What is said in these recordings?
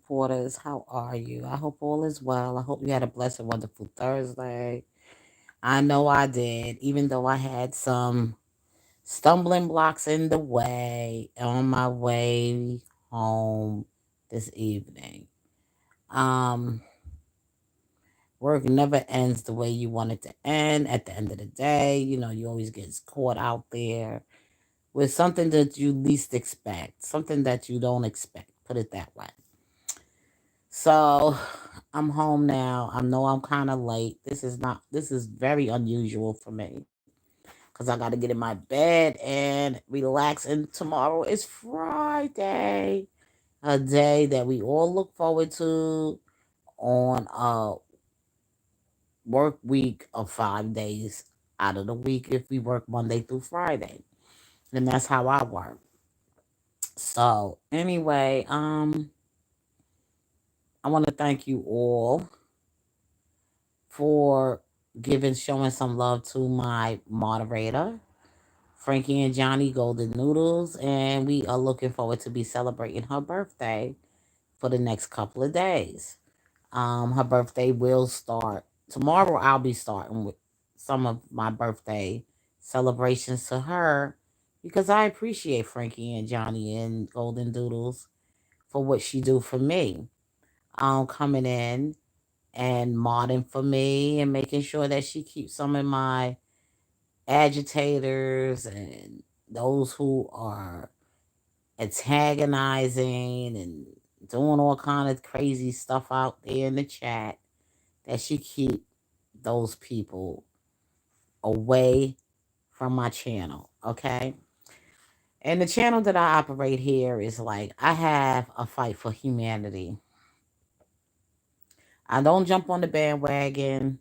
supporters. How are you? I hope all is well. I hope you had a blessed, wonderful Thursday. I know I did, even though I had some stumbling blocks in the way on my way home this evening. Um, Work never ends the way you want it to end. At the end of the day, you always get caught out there with something that you least expect, something that you don't expect. Put it that way. So I'm home now. I know I'm kind of late. This is very unusual for me because I got to get in my bed and relax. And tomorrow is Friday, a day that we all look forward to on a work week of 5 days out of the week if we work Monday through Friday. And that's how I work. So anyway, I want to thank you all for showing some love to my moderator, Frankie and Johnny Golden Noodles, and we are looking forward to be celebrating her birthday for the next couple of days. Her birthday will start tomorrow. I'll be starting with some of my birthday celebrations to her because I appreciate Frankie and Johnny and Golden Doodles for what she do for me. Coming in and modding for me and making sure that she keeps some of my agitators and those who are antagonizing and doing all kind of crazy stuff out there in the chat, that she keep those people away from my channel, okay? And the channel that I operate here is like I have a fight for humanity. I don't jump on the bandwagon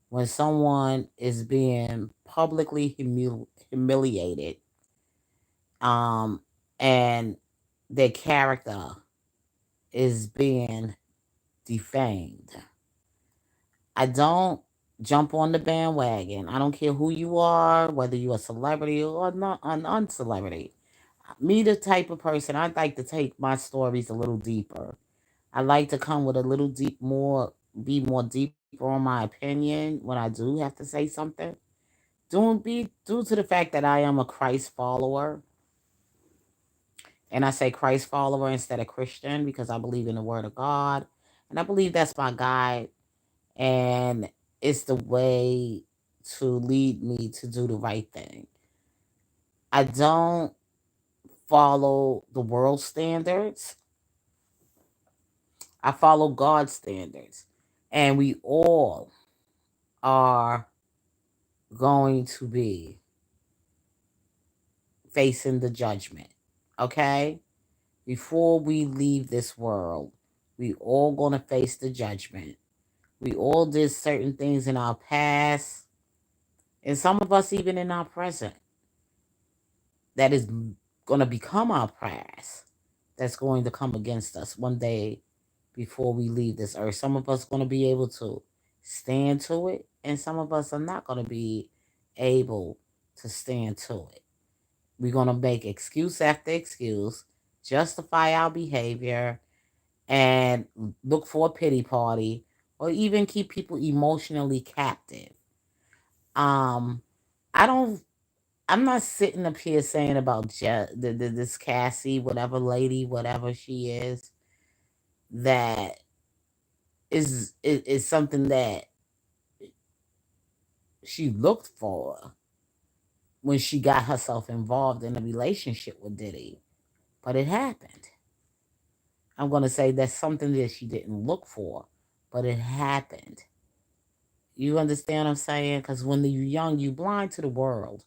when someone is being publicly humiliated, um, and their character is being defamed. I don't jump on the bandwagon. I don't care who you are, whether you're a celebrity or not an uncelebrity. Me, the type of person, I'd like to take my stories a little deeper. I like to come with a little be more deeper on my opinion when I do have to say something. Due to the fact that I am a Christ follower, and I say Christ follower instead of Christian because I believe in the Word of God, and I believe that's my guide, and it's the way to lead me to do the right thing. I don't follow the world standards. I follow God's standards, and we all are going to be facing the judgment. Okay? Before we leave this world, we all going to face the judgment. We all did certain things in our past, and some of us even in our present, that is going to become our past, that's going to come against us one day before we leave this earth. Some of us going to be able to stand to it, and some of us are not going to be able to stand to it. We're going to make excuse after excuse, justify our behavior, and look for a pity party, or even keep people emotionally captive. Um, I don't. I'm not sitting up here saying about this Cassie, whatever lady, whatever she is, that is something that she looked for when she got herself involved in a relationship with Diddy. But it happened. I'm going to say that's something that she didn't look for, but it happened. You understand what I'm saying? Because when you're young, you blind to the world.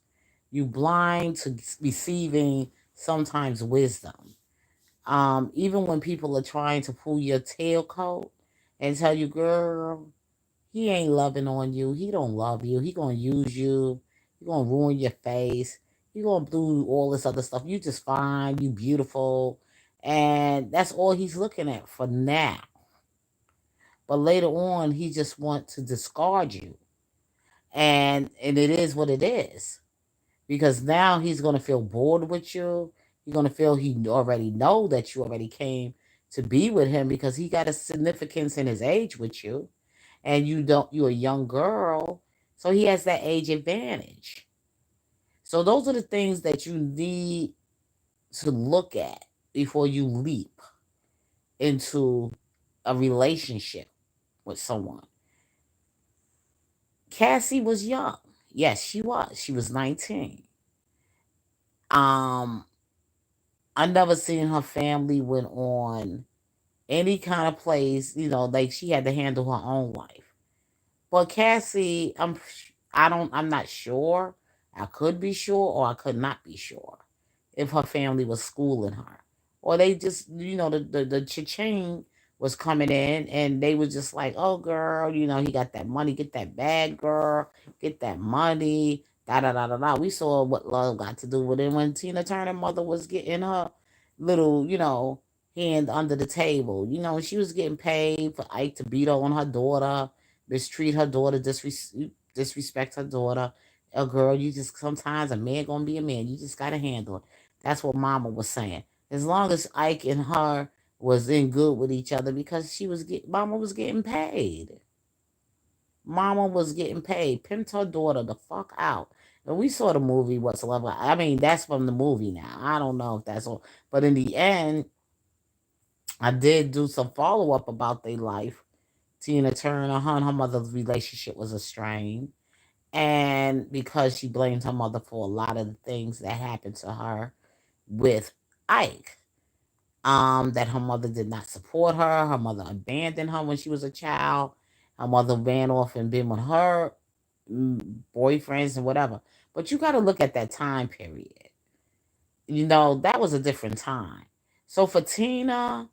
You blind to receiving sometimes wisdom. Even when people are trying to pull your tailcoat and tell you, girl, he ain't loving on you. He don't love you. He gonna use you. He gonna ruin your face. He gonna do all this other stuff. You just fine. You beautiful, and that's all he's looking at for now. But later on, he just want to discard you, and it is what it is, because now he's gonna feel bored with you. He's gonna feel he already know that you already came to be with him because he got a significance in his age with you, and you're a young girl, so he has that age advantage. So those are the things that you need to look at before you leap into a relationship with someone. Cassie was young. Yes, she was. She was 19. Um, I never seen her family went on any kind of place, like she had to handle her own life. But Cassie, I'm not sure. I could be sure or I could not be sure if her family was schooling her. Or they just, the cha-ching was coming in and they was just like, oh girl, he got that money, get that bag, girl, get that money, da da da da da. We saw what love got to do with it when Tina Turner mother was getting her little, hand under the table. She was getting paid for Ike to beat on her daughter, mistreat her daughter, disrespect her daughter. A girl, you just sometimes a man gonna be a man. You just gotta handle it. That's what Mama was saying. As long as Ike and her was in good with each other, because Mama was getting paid. Mama was getting paid. Pimped her daughter the fuck out. And we saw the movie What's Love Like. I mean, that's from the movie now. I don't know if that's all. But in the end, I did do some follow up about their life. Tina Turner, her and her mother's relationship was strained. And because she blamed her mother for a lot of the things that happened to her with Ike. That her mother did not support her. Her mother abandoned her when she was a child. Her mother ran off and been with her boyfriends and whatever. But you got to look at that time period. That was a different time. So for Tina,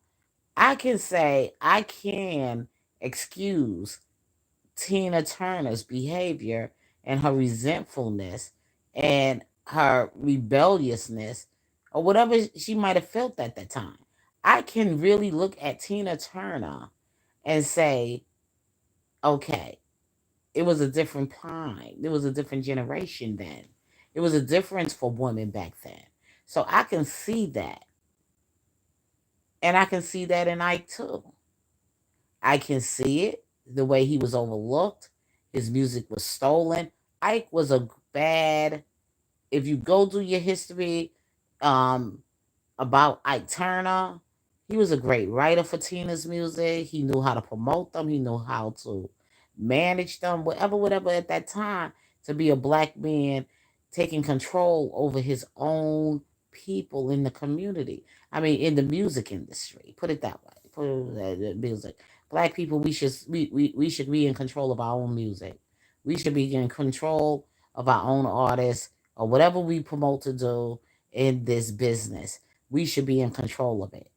I can say I can excuse Tina Turner's behavior and her resentfulness and her rebelliousness or whatever she might have felt at that time. I can really look at Tina Turner and say, okay, it was a different time. It was a different generation then. It was a difference for women back then. So I can see that. And I can see that in Ike too. I can see it the way he was overlooked. His music was stolen. Ike was a bad. If you go through your history um, about Ike Turner, he was a great writer for Tina's music. He knew how to promote them. He knew how to manage them, whatever at that time, to be a black man taking control over his own people in the community. I mean, in the music industry. Put it that way. Put it the music. Black people, we should be in control of our own music. We should be in control of our own artists or whatever we promote to do in this business. We should be in control of it.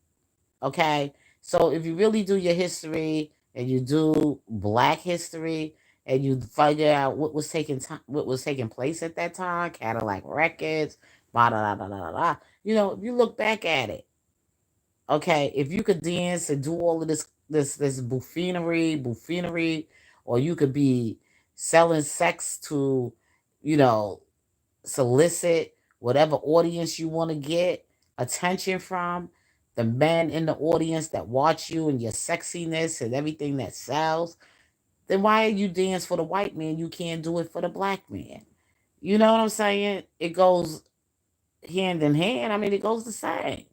Okay? So if you really do your history and you do black history and you figure out what was taking place at that time, Cadillac Records, blah, da, da, da, da, da. If you look back at it, okay, if you could dance and do all of this buffoonery, or you could be selling sex to, you know, solicit whatever audience you want to get attention from, the men in the audience that watch you and your sexiness and everything that sells, then why are you dance for the white man? You can't do it for the black man. You know what I'm saying? It goes hand in hand. I mean, it goes the same.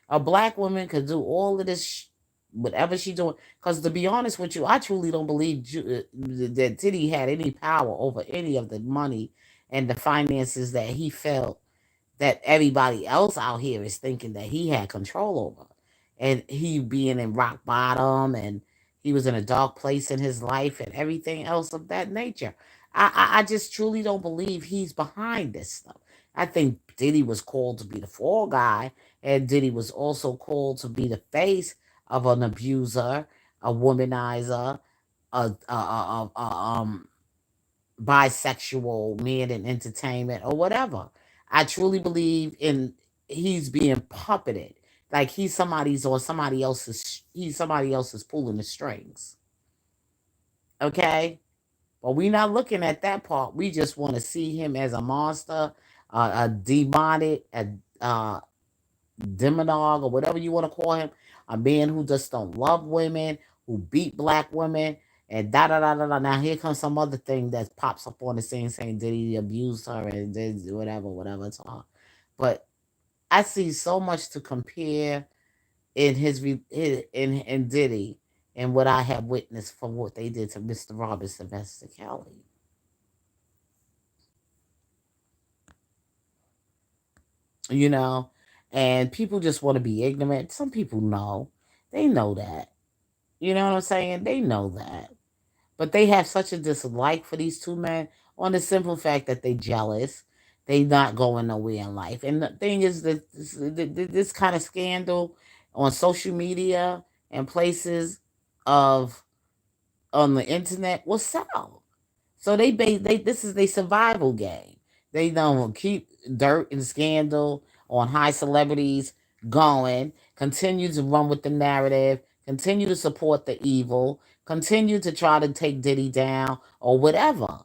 A black woman could do all of this, whatever she doing. Because to be honest with you, I truly don't believe that Diddy had any power over any of the money and the finances that he felt that everybody else out here is thinking that he had control over. And he being in rock bottom and he was in a dark place in his life and everything else of that nature. I just truly don't believe he's behind this stuff. I think Diddy was called to be the fall guy, and Diddy was also called to be the face of an abuser, a womanizer, a bisexual man in entertainment or whatever. I truly believe in he's being puppeted. Like he's somebody else's pulling the strings. Okay? But we not looking at that part. We just want to see him as a monster, a demonic, a demonog, or whatever you want to call him, a man who just don't love women, who beat black women, and da da da da da. Now here comes some other thing that pops up on the scene saying did he abuse her and did whatever, whatever. It's all. But I see so much to compare in in Diddy and what I have witnessed from what they did to Mr. Robert Sylvester Kelly. You know, and people just want to be ignorant. Some people know, they know that. You know what I'm saying? They know that. But they have such a dislike for these two men on the simple fact that they jealous. They not going nowhere in life. And the thing is that this kind of scandal on social media and places of on the internet will sell. So they this is their survival game. They don't keep dirt and scandal on high celebrities going, continue to run with the narrative, continue to support the evil, continue to try to take Diddy down or whatever.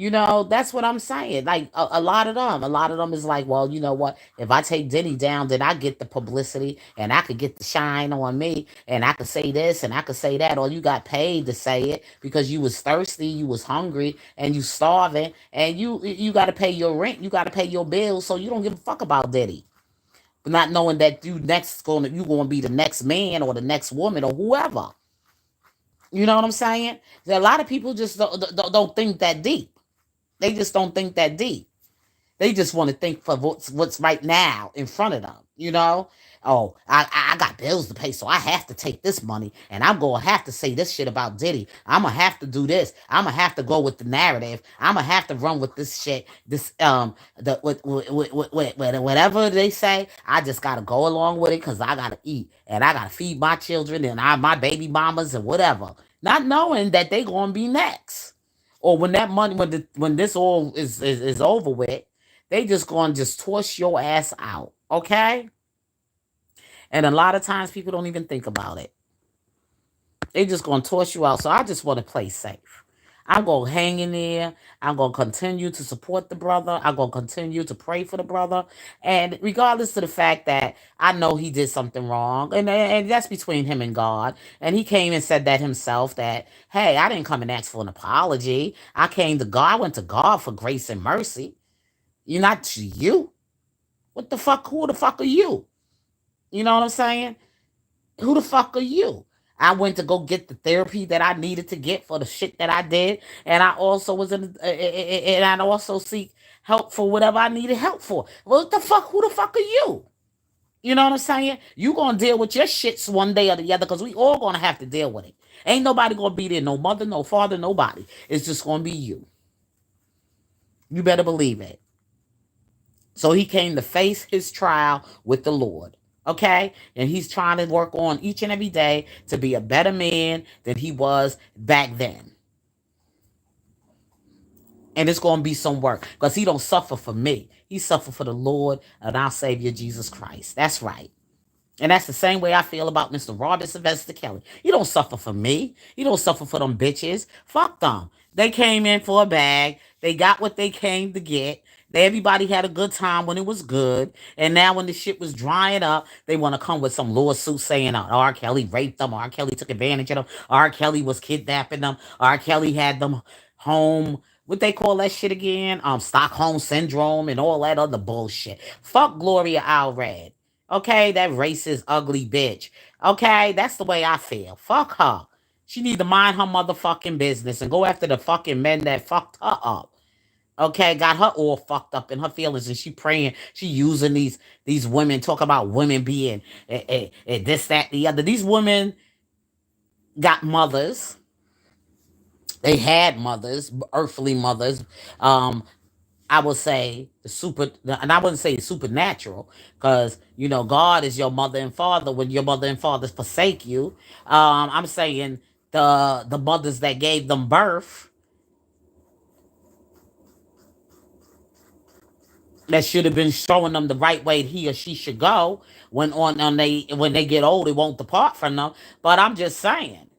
That's what I'm saying. Like a lot of them is like, well, you know what? If I take Diddy down, then I get the publicity and I could get the shine on me and I could say this and I could say that. Or you got paid to say it because you was thirsty, you was hungry, and you starving, and you got to pay your rent, you got to pay your bills, so you don't give a fuck about Diddy. But not knowing that you gonna be the next man or the next woman or whoever. You know what I'm saying? A lot of people just don't think that deep. They just don't think that deep. They just want to think for what's right now in front of them. Oh, I got bills to pay, so I have to take this money, and I'm gonna have to say this shit about Diddy. I'm gonna have to do this. I'm gonna have to go with the narrative. I'm gonna have to run with this shit. This whatever they say, I just gotta go along with it because I gotta eat and I gotta feed my children and my baby mamas and whatever. Not knowing that they gonna be next, or when that money when this all is over with, they just gonna just toss your ass out, okay? And a lot of times people don't even think about it. They just gonna toss you out. So I just want to play safe. I'm gonna hang in there. I'm gonna continue to support the brother. I'm gonna continue to pray for the brother. And regardless of the fact that I know he did something wrong, and that's between him and God. And he came and said that himself that, hey, I didn't come and ask for an apology. I came to God, I went to God for grace and mercy. You're not to you. What the fuck? Who the fuck are you? You know what I'm saying? Who the fuck are you? I went to go get the therapy that I needed to get for the shit that I did, and I also and I also seek help for whatever I needed help for. Well, what the fuck? Who the fuck are you? You know what I'm saying? You gonna deal with your shits one day or the other, because we all gonna have to deal with it. Ain't nobody gonna be there. No mother, no father, nobody. It's just gonna be you. You better believe it. So he came to face his trial with the Lord. Okay? And he's trying to work on each and every day to be a better man than he was back then. And it's going to be some work because he don't suffer for me. He suffered for the Lord and our Savior Jesus Christ. That's right. And that's the same way I feel about Mr. Robert Sylvester Kelly. He don't suffer for me. He don't suffer for them bitches. Fuck them. They came in for a bag. They got what they came to get. Everybody had a good time when it was good. And now when the shit was drying up, they want to come with some lawsuit saying R. Kelly raped them. R. Kelly took advantage of them. R. Kelly was kidnapping them. R. Kelly had them home. What they call that shit again? Stockholm syndrome and all that other bullshit. Fuck Gloria Allred. Okay, that racist, ugly bitch. Okay, that's the way I feel. Fuck her. She need to mind her motherfucking business and go after the fucking men that fucked her up. Okay, got her all fucked up in her feelings, and she praying. She using these women, talk about women being this, that, the other. These women got mothers. They had mothers, earthly mothers. I would say and I wouldn't say supernatural, because God is your mother and father. When your mother and father forsake you, I'm saying the mothers that gave them birth, that should have been showing them the right way he or she should go when they get old, it won't depart from them. But I'm just saying,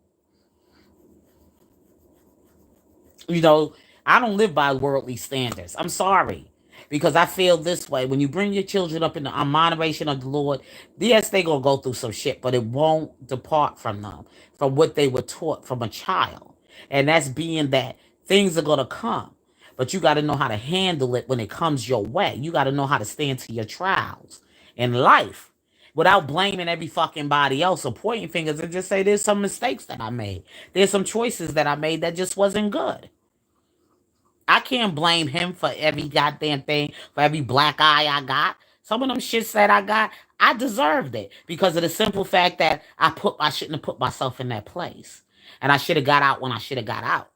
you know, I don't live by worldly standards. I'm sorry. Because I feel this way: when you bring your children up in the moderation of the Lord, yes, they gonna go through some shit, but it won't depart from them, from what they were taught from a child. And that's being that things are gonna come. But you gotta know how to handle it when it comes your way. You gotta know how to stand to your trials in life without blaming every fucking body else or pointing fingers, and just say there's some mistakes that I made. There's some choices that I made that just wasn't good. I can't blame him for every goddamn thing, for every black eye I got. Some of them shits that I got, I deserved it because of the simple fact that I shouldn't have put myself in that place. And I should have got out when I should have got out.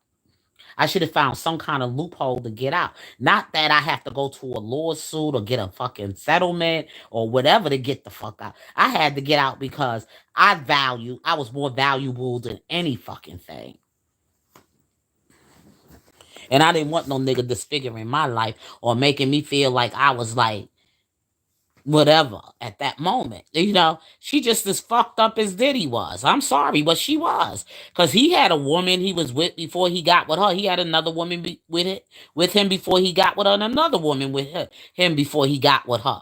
I should have found some kind of loophole to get out. Not that I have to go to a lawsuit or get a fucking settlement or whatever to get the fuck out. I had to get out because I was more valuable than any fucking thing. And I didn't want no nigga disfiguring my life or making me feel like I was like whatever at that moment. She just as fucked up as Diddy was. I'm sorry, but she was. Because he had a woman he was with before he got with her. He had another woman with him before he got with her, and another woman with him before he got with her.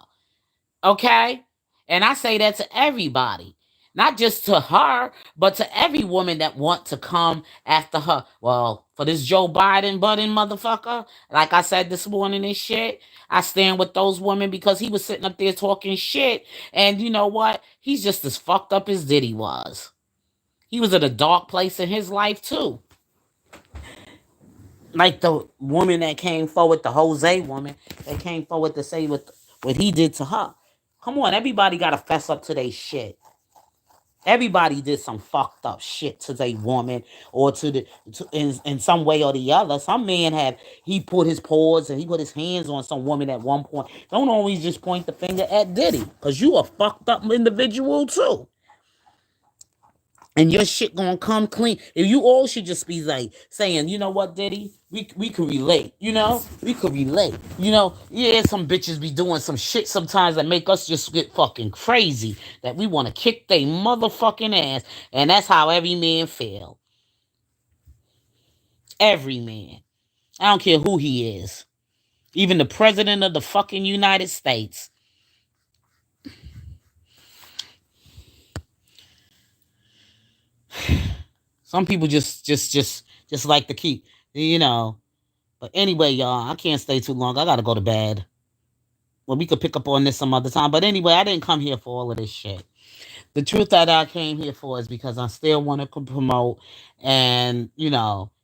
Okay? And I say that to everybody. Not just to her, but to every woman that want to come after her. Well, for this Joe Biden budding motherfucker, like I said this morning and shit, I stand with those women because he was sitting up there talking shit. And you know what? He's just as fucked up as Diddy was. He was in a dark place in his life too. Like the woman that came forward, the Jose woman that came forward to say what he did to her. Come on, everybody got to fess up to their shit. Everybody did some fucked up shit to their woman or in some way or the other. Some man he put his paws and he put his hands on some woman at one point. Don't always just point the finger at Diddy, because you a fucked up individual too. And your shit gonna come clean. If you all should just be like saying, you know what, Diddy, we could relate. We could relate. Yeah, some bitches be doing some shit sometimes that make us just get fucking crazy. That we want to kick they motherfucking ass, and that's how every man feel. Every man. I don't care who he is. Even the president of the fucking United States. Some people just like to keep, you know. But anyway, y'all, I can't stay too long. I gotta go to bed. Well, we could pick up on this some other time. But anyway, I didn't come here for all of this shit. The truth that I came here for is because I still want to promote and,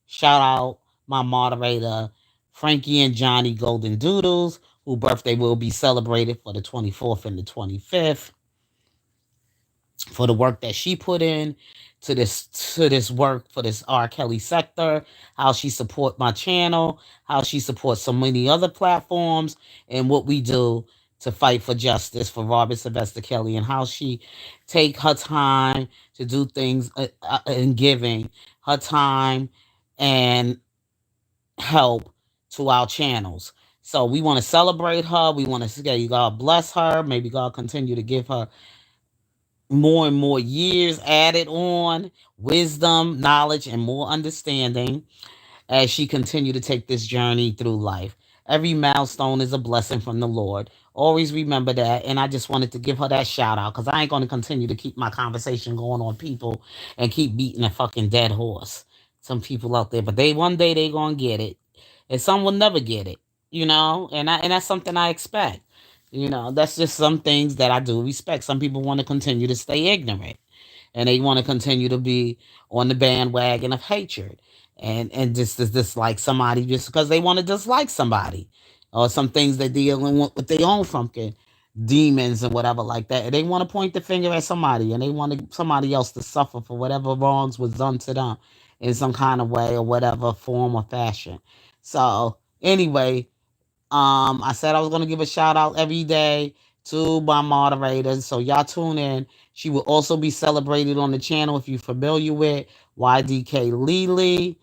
shout out my moderator, Frankie and Johnny Golden Doodles, whose birthday will be celebrated for the 24th and the 25th, for the work that she put in to this work for this R. Kelly sector, how she support my channel, how she supports so many other platforms, and what we do to fight for justice for Robert Sylvester Kelly, and how she take her time to do things in giving her time and help to our channels. So we want to celebrate her. We want to say God bless her. Maybe God continue to give her more and more years added on, wisdom, knowledge, and more understanding as she continued to take this journey through life. Every milestone is a blessing from the Lord. Always remember that. And I just wanted to give her that shout out because I ain't going to continue to keep my conversation going on people and keep beating a fucking dead horse. Some people out there, but one day they going to get it. And some will never get it, and that's something I expect. That's just some things that I do respect. Some people want to continue to stay ignorant and they want to continue to be on the bandwagon of hatred and just dislike somebody just because they want to dislike somebody, or some things they dealing with their own fucking demons and whatever like that. And they want to point the finger at somebody and they want somebody else to suffer for whatever wrongs was done to them in some kind of way or whatever form or fashion. So anyway, I said I was going to give a shout out every day to my moderators. So y'all tune in. She will also be celebrated on the channel if you're familiar with YDK Lily.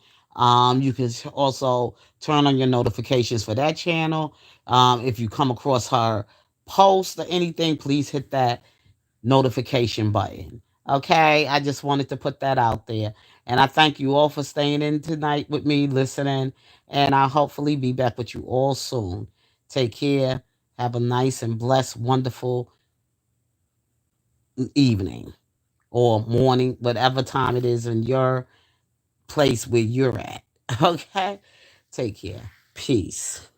You can also turn on your notifications for that channel. If you come across her post or anything, please hit that notification button. Okay, I just wanted to put that out there. And I thank you all for staying in tonight with me, listening. And I'll hopefully be back with you all soon. Take care. Have a nice and blessed, wonderful evening or morning, whatever time it is in your place where you're at. Okay? Take care. Peace.